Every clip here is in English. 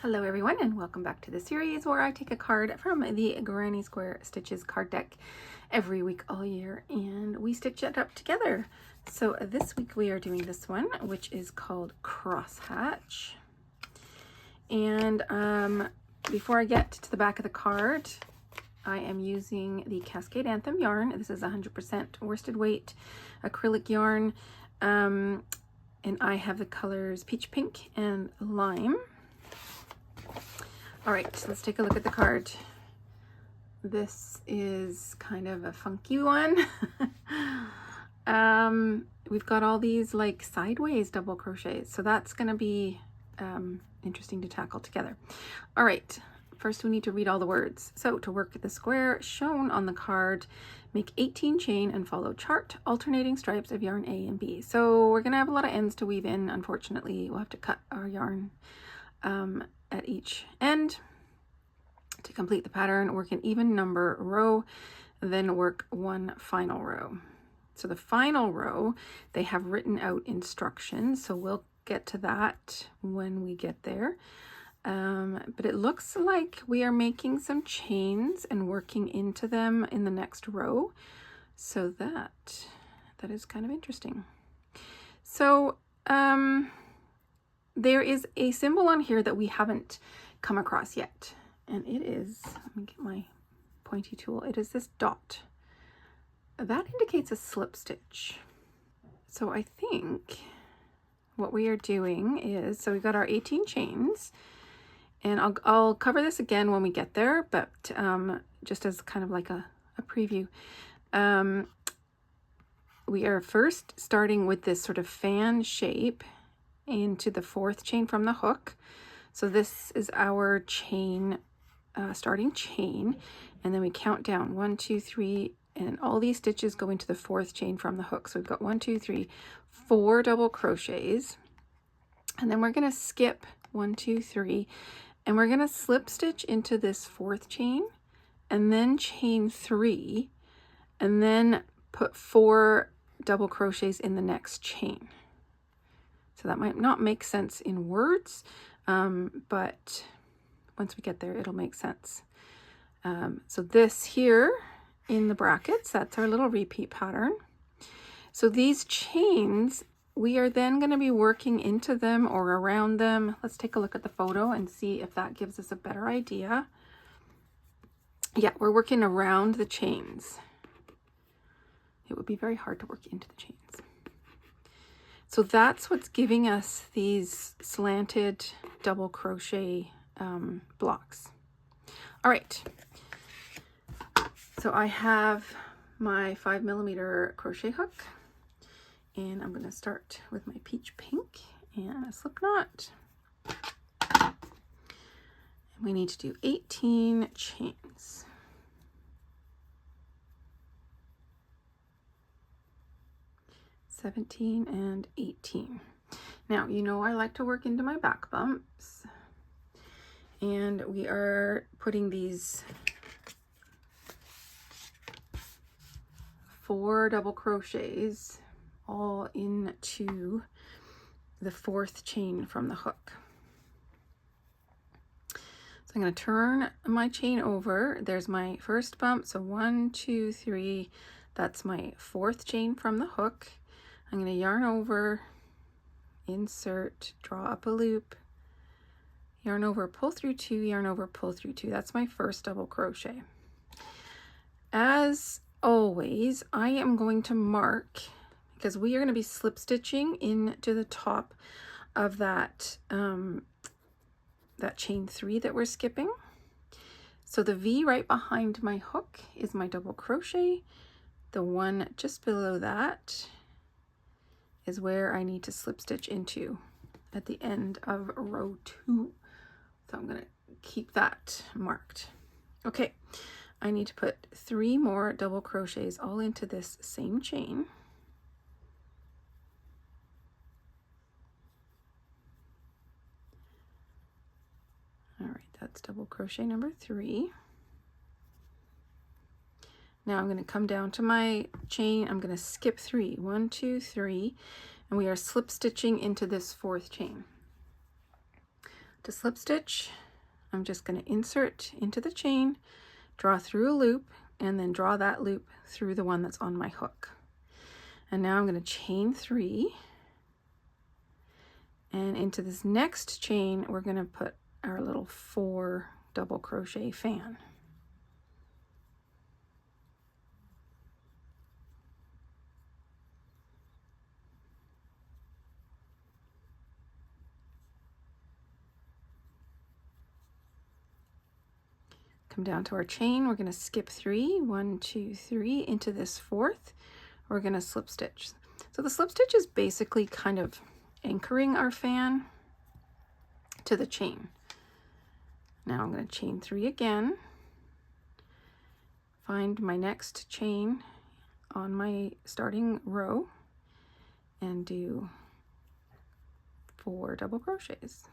Hello everyone, and welcome back to the series where I take a card from the Granny Square Stitches card deck every week all year and we stitch it up together. So this week we are doing this one, which is called Crosshatch. And before I get to the back of the card, I am using the Cascade Anthem yarn. This is 100% worsted weight acrylic yarn, and I have the colors peach pink and lime. All right, so let's take a look at the card. This is kind of a funky one. We've got all these like sideways double crochets, so that's going to be interesting to tackle together. All right, first we need to read all the words. So to work the square shown on the card, make 18 chain and follow chart alternating stripes of yarn A and B. So we're going to have a lot of ends to weave in. Unfortunately, we'll have to cut our yarn at each end. To complete the pattern, work an even number row, then work one final row. So the final row, they have written out instructions, so we'll get to that when we get there. But it looks like we are making some chains and working into them in the next row. So that is kind of interesting. So there is a symbol on here that we haven't come across yet, and it is, let me get my pointy tool, it is this dot. That indicates a slip stitch. So I think what we are doing is, so we've got our 18 chains, and I'll cover this again when we get there, but just as kind of like a preview. We are first starting with this sort of fan shape into the fourth chain from the hook. So this is our chain, starting chain, and then we count down 1, 2, 3, and all these stitches go into the fourth chain from the hook. So we've got 1, 2, 3, 4 double crochets, and then we're going to skip 1, 2, 3, and we're going to slip stitch into this fourth chain, and then chain 3, and then put 4 double crochets in the next chain. So that might not make sense in words, but once we get there, it'll make sense. So this here in the brackets, that's our little repeat pattern. So these chains, we are then going to be working into them or around them. Let's take a look at the photo and see if that gives us a better idea. Yeah, we're working around the chains. It would be very hard to work into the chains. So that's what's giving us these slanted double crochet blocks. All right. So I have my 5mm crochet hook, and I'm going to start with my peach pink and a slip knot. And we need to do 18 chains. (17) and 18. Now, you know I like to work into my back bumps, and we are putting these 4 double crochets all into the fourth chain from the hook. So I'm going to turn my chain over. There's my first bump, so 1, 2, 3, that's my fourth chain from the hook. I'm going to yarn over, insert, draw up a loop, yarn over, pull through 2, yarn over, pull through 2. That's my first double crochet. As always, I am going to mark, because we are going to be slip stitching into the top of that, that chain 3 that we're skipping. So the V right behind my hook is my double crochet. The one just below that is where I need to slip stitch into at the end of row 2. So I'm going to keep that marked. Okay, I need to put 3 more double crochets all into this same chain. All right, that's double crochet number 3. Now I'm going to come down to my chain. I'm going to skip 3. 1, 2, 3, and we are slip stitching into this fourth chain. To slip stitch, I'm just going to insert into the chain, draw through a loop, and then draw that loop through the one that's on my hook. And now I'm going to chain 3, and into this next chain we're going to put our little 4 double crochet fan. Come down to our chain, we're going to skip 3, 1, 2, 3 into this 4th. We're going to slip stitch. So the slip stitch is basically kind of anchoring our fan to the chain. Now I'm going to chain 3 again, find my next chain on my starting row, and do 4 double crochets.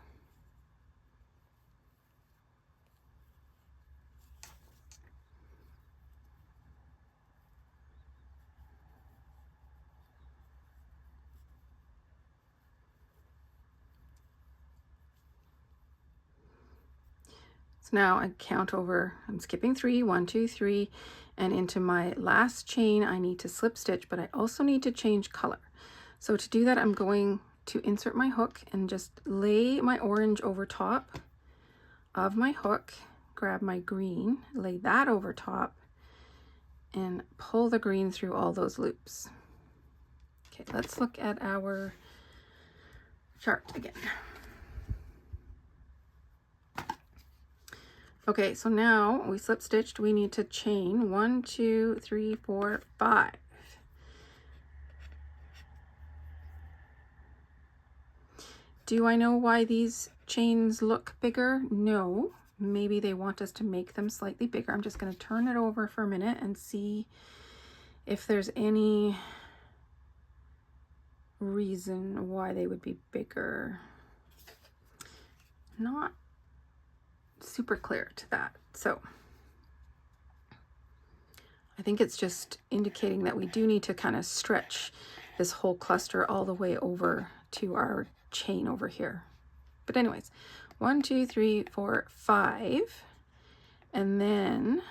So now I count over, I'm skipping 3, 1, 2, 3, and into my last chain I need to slip stitch, but I also need to change color. So to do that, I'm going to insert my hook and just lay my orange over top of my hook, grab my green, lay that over top, and pull the green through all those loops. Okay, let's look at our chart again. Okay, so now we slip stitched, we need to chain 1, 2, 3, 4, 5. Do I know why these chains look bigger? No. Maybe they want us to make them slightly bigger. I'm just going to turn it over for a minute and see if there's any reason why they would be bigger. Not super clear to that. So I think it's just indicating that we do need to kind of stretch this whole cluster all the way over to our chain over here. But anyways, 1, 2, 3, 4, 5, and then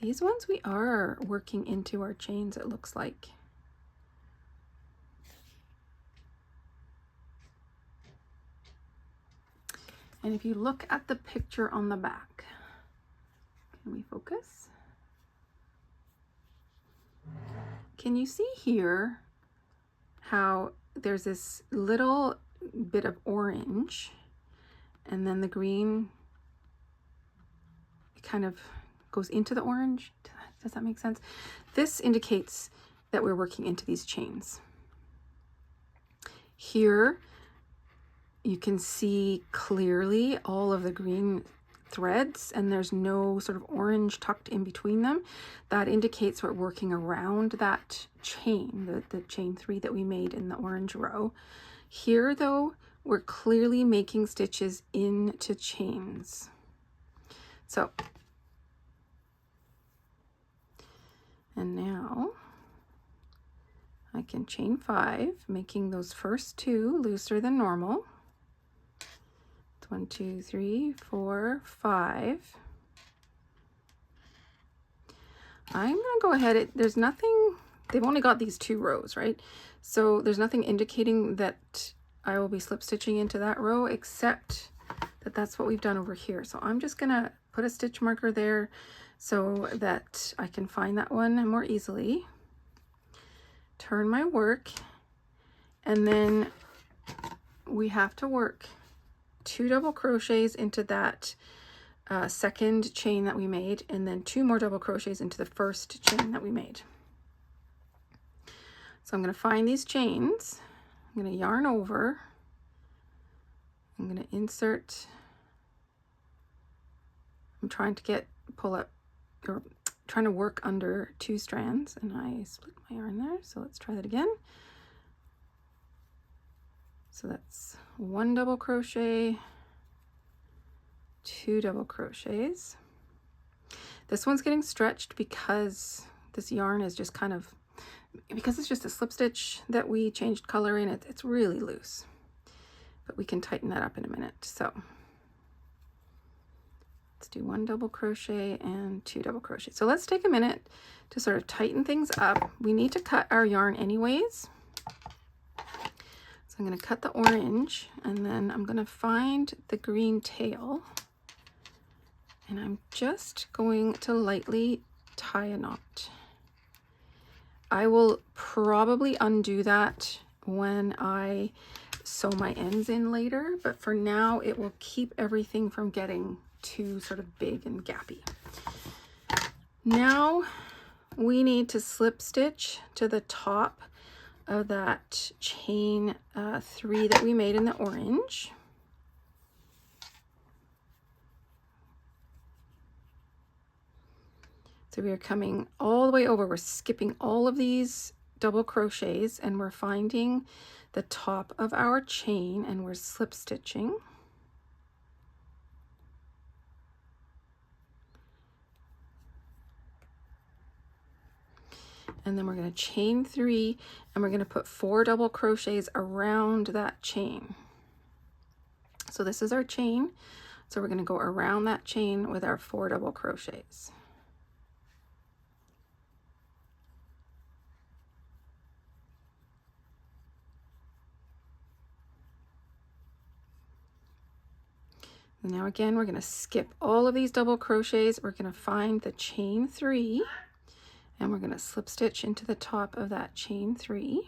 these ones we are working into our chains, it looks like. And if you look at the picture on the back, can we focus? Can you see here how there's this little bit of orange and then the green kind of goes into the orange? Does that make sense? This indicates that we're working into these chains. Here you can see clearly all of the green threads and there's no sort of orange tucked in between them. That indicates we're working around that chain, the chain 3 that we made in the orange row. Here though, we're clearly making stitches into chains. So, and now I can chain 5, making those first 2 looser than normal. 1, 2, 3, 4, 5. I'm gonna go ahead, there's nothing, they've only got these 2 rows, right? So there's nothing indicating that I will be slip stitching into that row, except that that's what we've done over here. So I'm just gonna put a stitch marker there so that I can find that one more easily. Turn my work, and then we have to work 2 double crochets into that second chain that we made, and then 2 more double crochets into the first chain that we made. So I'm going to find these chains, I'm going to yarn over, I'm going to insert, I'm trying to pull up, or trying to work under 2 strands, and I split my yarn there, so let's try that again. So that's 1 double crochet, 2 double crochets. This one's getting stretched because this yarn is just kind of, because it's just a slip stitch that we changed color in, it's really loose. but we can tighten that up in a minute. So let's do 1 double crochet and 2 double crochet. So let's take a minute to sort of tighten things up. We need to cut our yarn anyways. So I'm going to cut the orange, and then I'm going to find the green tail, and I'm just going to lightly tie a knot. I will probably undo that when I sew my ends in later, but for now it will keep everything from getting too sort of big and gappy. Now we need to slip stitch to the top of that chain 3 that we made in the orange. So we are coming all the way over. We're skipping all of these double crochets, and we're finding the top of our chain, and we're slip stitching. And then we're going to chain 3, and we're going to put 4 double crochets around that chain. So this is our chain. So we're going to go around that chain with our 4 double crochets. And now again, we're going to skip all of these double crochets. We're going to find the chain 3, and we're going to slip stitch into the top of that chain 3.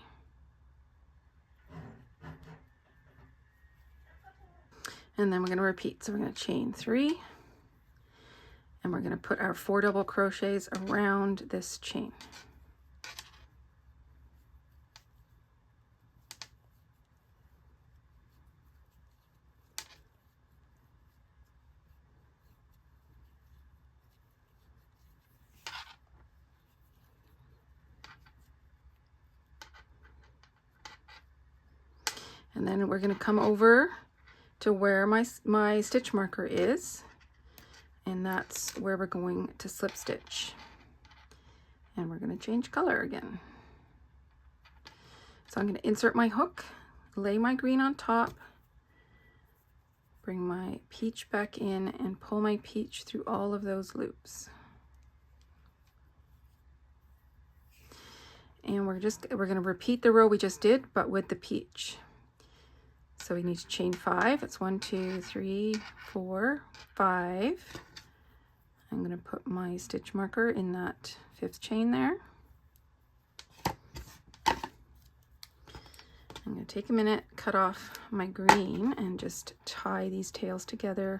And then we're going to repeat. So we're going to chain 3, and we're going to put our 4 double crochets around this chain. And then we're going to come over to where my stitch marker is, and that's where we're going to slip stitch. And we're going to change color again. So I'm going to insert my hook, lay my green on top, bring my peach back in, and pull my peach through all of those loops. And we're going to repeat the row we just did, but with the peach. So we need to chain 5. It's 1, 2, 3, 4, 5. I'm going to put my stitch marker in that 5th chain there. I'm going to take a minute, cut off my green, and just tie these tails together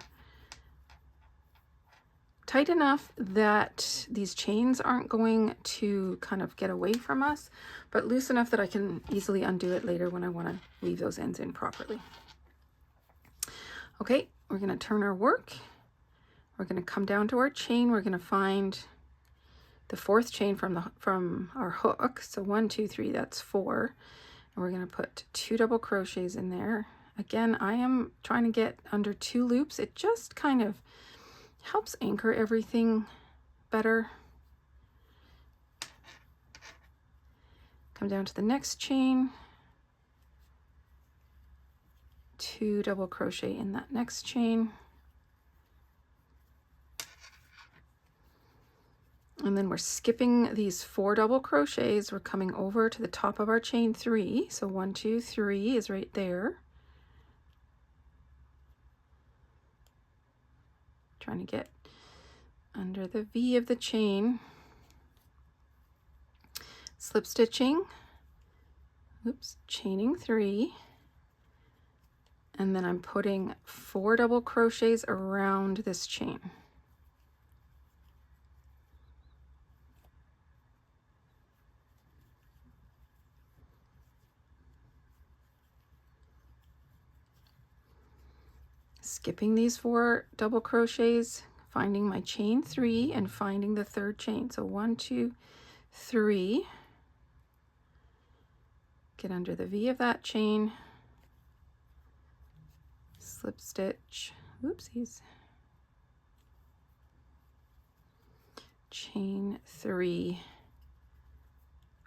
tight enough that these chains aren't going to kind of get away from us, but loose enough that I can easily undo it later when I want to weave those ends in properly. Okay, we're going to turn our work. We're going to come down to our chain. We're going to find the 4th chain from our hook. So 1, 2, 3, that's 4. And we're going to put 2 double crochets in there. Again, I am trying to get under 2 loops. It just kind of helps anchor everything better. Come down to the next chain, 2 double crochet in that next chain, and then we're skipping these 4 double crochets. We're coming over to the top of our chain 3. So 1, 2, 3 is right there. Trying to get under the V of the chain, slip stitching, oops, chaining 3, and then I'm putting 4 double crochets around this chain. Skipping these 4 double crochets, finding my chain 3 and finding the 3rd chain. So 1, 2, 3, get under the V of that chain, slip stitch, oopsies, chain 3,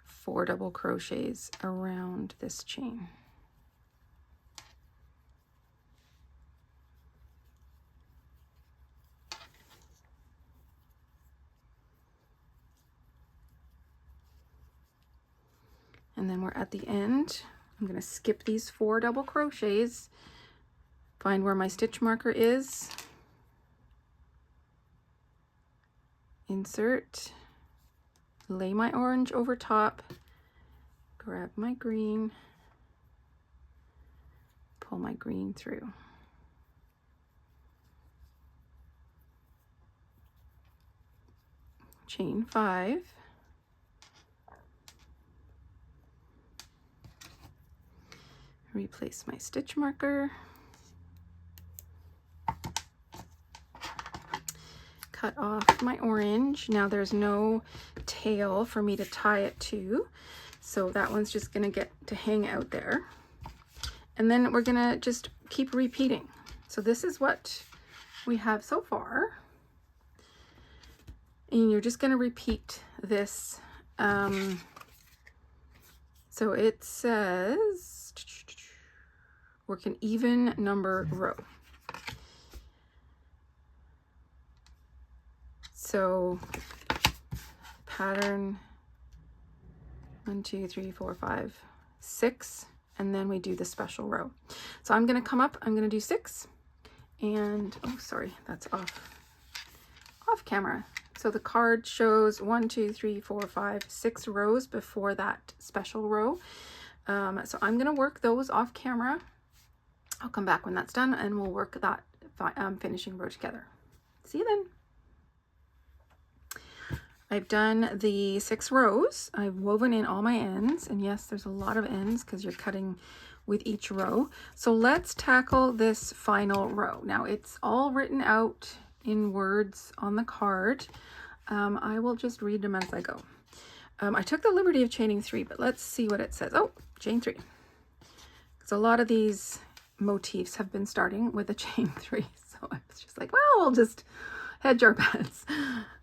4 double crochets around this chain. And then we're at the end. I'm going to skip these 4 double crochets, find where my stitch marker is, insert, lay my orange over top, grab my green, pull my green through. Chain 5. Replace my stitch marker. Cut off my orange. Now there's no tail for me to tie it to, so that one's just gonna get to hang out there. And then we're gonna just keep repeating. So this is what we have so far. And you're just gonna repeat this. So it says, work an even number row. So pattern 1, 2, 3, 4, 5, 6, and then we do the special row. So I'm going to come up, I'm going to do 6, and oh sorry, that's off camera. So the card shows 1, 2, 3, 4, 5, 6 rows before that special row. So I'm going to work those off camera. I'll come back when that's done and we'll work that finishing row together. See you then. I've done the 6 rows. I've woven in all my ends, and yes, there's a lot of ends because you're cutting with each row. So let's tackle this final row. Now it's all written out in words on the card. I will just read them as I go. I took the liberty of chaining 3, but let's see what it says. Oh, chain 3. Because a lot of these motifs have been starting with a chain 3. So I was just like, well, we'll just hedge our bets.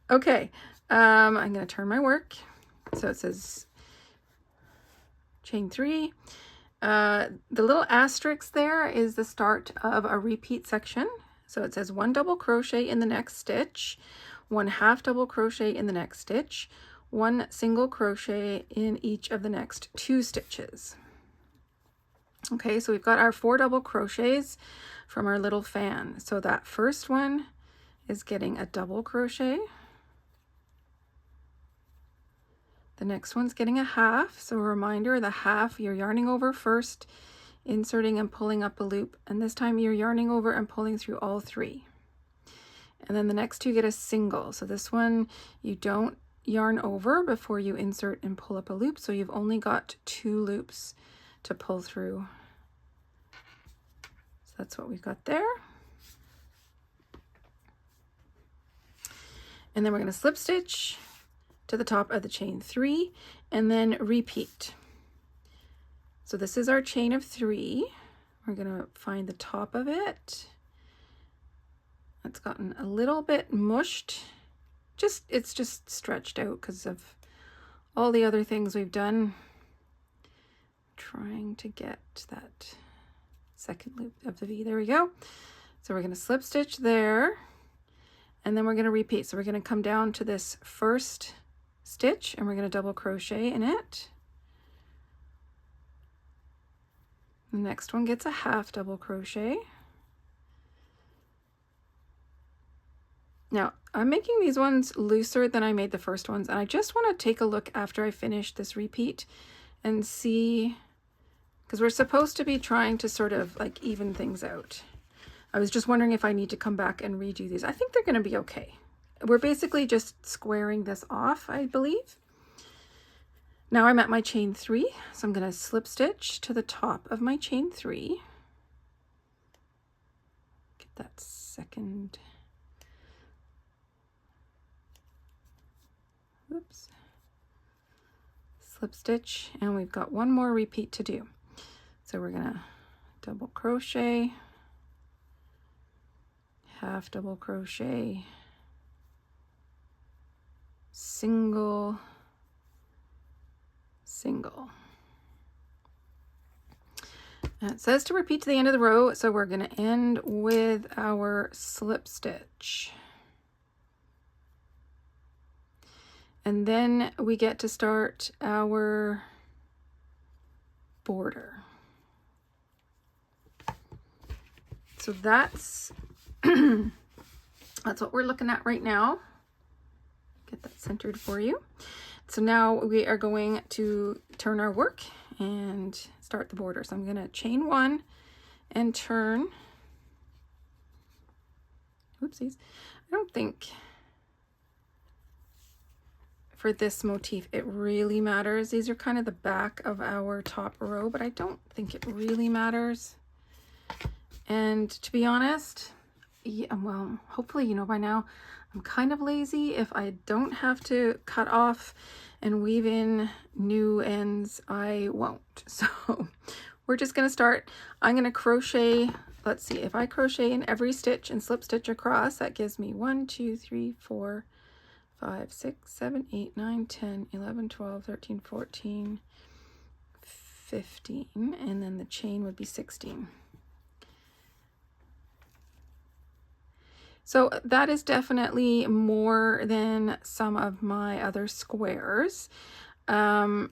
Okay. I'm going to turn my work. So it says chain 3. The little asterisk there is the start of a repeat section. So it says 1 double crochet in the next stitch, 1 half double crochet in the next stitch, 1 single crochet in each of the next 2 stitches. Okay, so we've got our 4 double crochets from our little fan. So that first one is getting a double crochet. The next one's getting a half. So a reminder, the half you're yarning over first, inserting and pulling up a loop, and this time you're yarning over and pulling through all 3. And then the next 2 get a single. So this one you don't yarn over before you insert and pull up a loop, so you've only got 2 loops to pull through. So that's what we've got there. And then we're going to slip stitch to the top of the chain 3 and then repeat. So this is our chain of 3. We're going to find the top of it. It's gotten a little bit mushed. It's just stretched out because of all the other things we've done. Trying to get that second loop of the V. There we go. So we're going to slip stitch there, and then we're going to repeat. So we're going to come down to this first stitch and we're going to double crochet in it. The next one gets a half double crochet. Now I'm making these ones looser than I made the first ones, and I just want to take a look after I finish this repeat and see, because we're supposed to be trying to sort of like even things out. I was just wondering if I need to come back and redo these. I think they're going to be okay. We're basically just squaring this off, I believe. Now I'm at my chain 3, so I'm going to slip stitch to the top of my chain 3. Get that second. Oops. Slip stitch, and we've got one more repeat to do. So we're going to double crochet, half double crochet, single, single. And it says to repeat to the end of the row, so we're going to end with our slip stitch. And then we get to start our border. So that's that's what we're looking at right now. Get that centered for you. So now we are going to turn our work and start the border. So I'm going to chain 1 and turn. Oopsies. I don't think for this motif it really matters. These are kind of the back of our top row, but I don't think it really matters. And to be honest, yeah, well, hopefully you know by now, I'm kind of lazy. If I don't have to cut off and weave in new ends, I won't. So we're just going to start. I'm going to crochet. Let's see, if I crochet in every stitch and slip stitch across, that gives me 1, 2, 3, 4, 5, 6, 7, 8, 9, 10, 11, 12, 13, 14, 15, and then the chain would be 16. So that is definitely more than some of my other squares,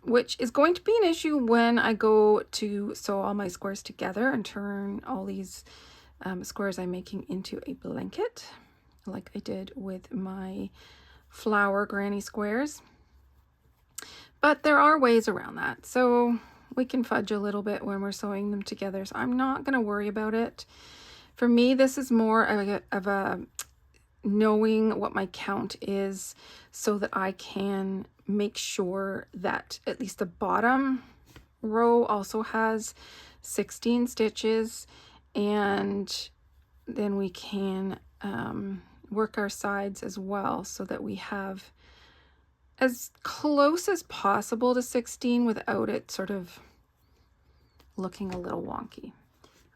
which is going to be an issue when I go to sew all my squares together and turn all these squares I'm making into a blanket, like I did with my Floral Granny Squares. But there are ways around that, so we can fudge a little bit when we're sewing them together, so I'm not going to worry about it. For me, this is more of a knowing what my count is so that I can make sure that at least the bottom row also has 16 stitches, and then we can work our sides as well so that we have as close as possible to 16 without it sort of looking a little wonky.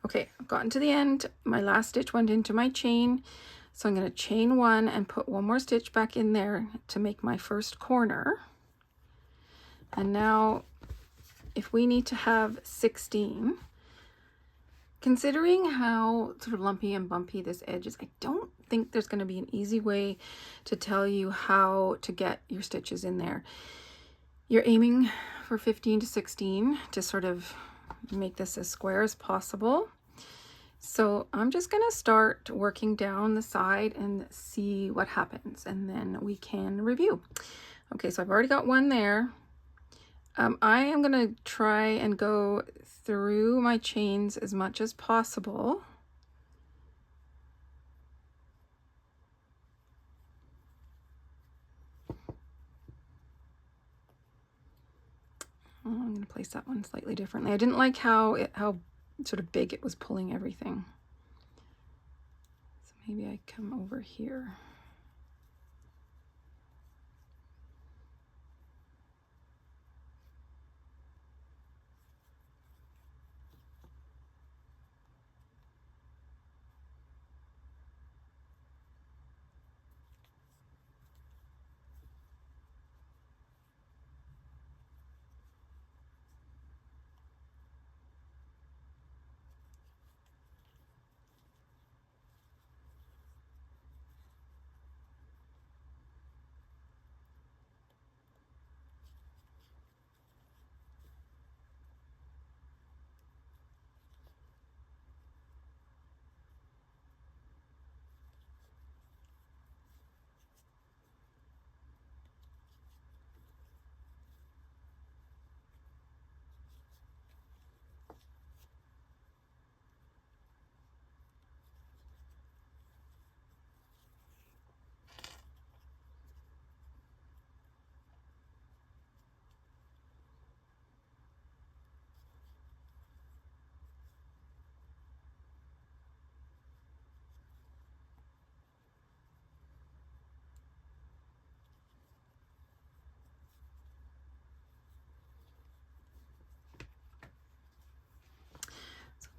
Okay, I've gotten to the end. My last stitch went into my chain. So I'm going to chain 1 and put 1 more stitch back in there to make my first corner. And now if we need to have 16, considering how sort of lumpy and bumpy this edge is, I don't think there's going to be an easy way to tell you how to get your stitches in there. You're aiming for 15 to 16 to sort of make this as square as possible. So I'm just going to start working down the side and see what happens, and then we can review. Okay, so I've already got 1 there. I am going to try and go through my chains as much as possible. I'm going to place that one slightly differently. I didn't like how sort of big it was pulling everything. So maybe I come over here.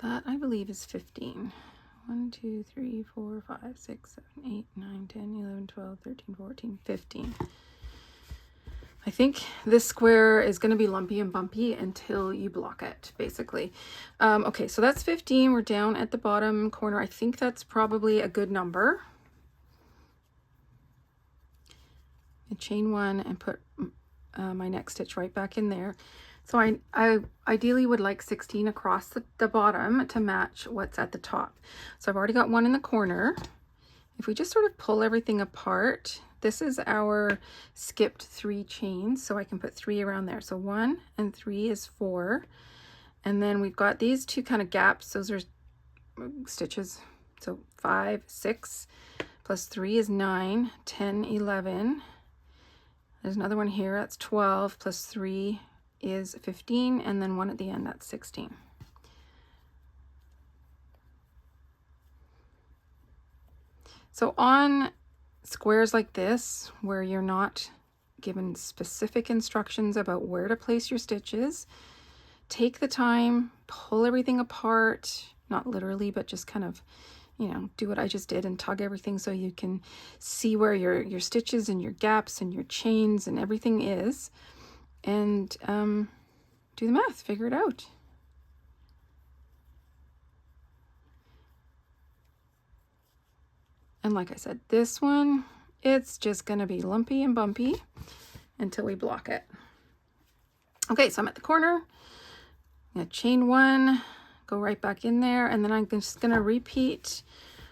That I believe is 15. 1, 2, 3, 4, 5, 6, 7, 8, 9, 10, 11, 12, 13, 14, 15. I think this square is going to be lumpy and bumpy until you block it, basically. Okay, so that's 15. We're down at the bottom corner. I think that's probably a good number. And chain 1 and put my next stitch right back in there. So I ideally would like 16 across the bottom to match what's at the top. So I've already got one in the corner. If we just sort of pull everything apart, this is our skipped 3 chains, so I can put 3 around there. So 1 and 3 is 4. And then we've got these 2 kind of gaps. Those are stitches. So 5, 6, plus 3 is 9, 10, 11. There's another one here, that's 12, plus 3 is 15, and then 1 at the end, that's 16. So on squares like this, where you're not given specific instructions about where to place your stitches, take the time, pull everything apart, not literally, but just kind of, you know, do what I just did and tug everything so you can see where your stitches and your gaps and your chains and everything is, and do the math, figure it out. And like I said, this one, it's just gonna be lumpy and bumpy until we block it. Okay, so I'm at the corner. I'm gonna chain 1, go right back in there, and then I'm just gonna repeat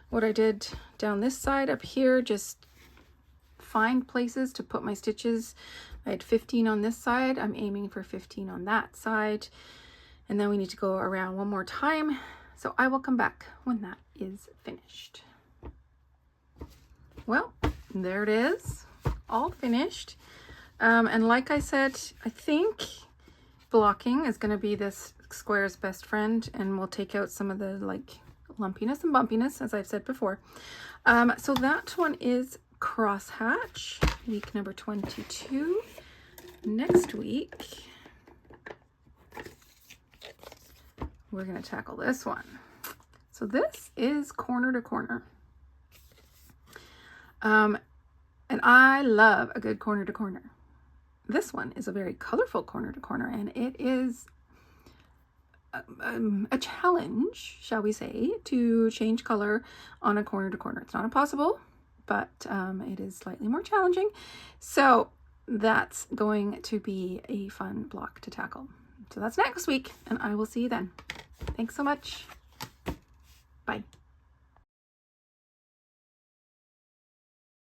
what I did down this side up here. Just find places to put my stitches. I had 15 on this side. I'm aiming for 15 on that side. And then we need to go around one more time. So I will come back when that is finished. Well, there it is, all finished. And like I said, I think blocking is going to be this square's best friend, and we'll take out some of the like lumpiness and bumpiness, as I've said before. So that one is Crosshatch, week number 22. Next week, we're going to tackle this one. So this is corner to corner. And I love a good corner to corner. This one is a very colorful corner to corner, and it is a challenge, shall we say, to change color on a corner to corner. It's not impossible, but it is slightly more challenging. So that's going to be a fun block to tackle. So that's next week, and I will see you then. Thanks so much. Bye.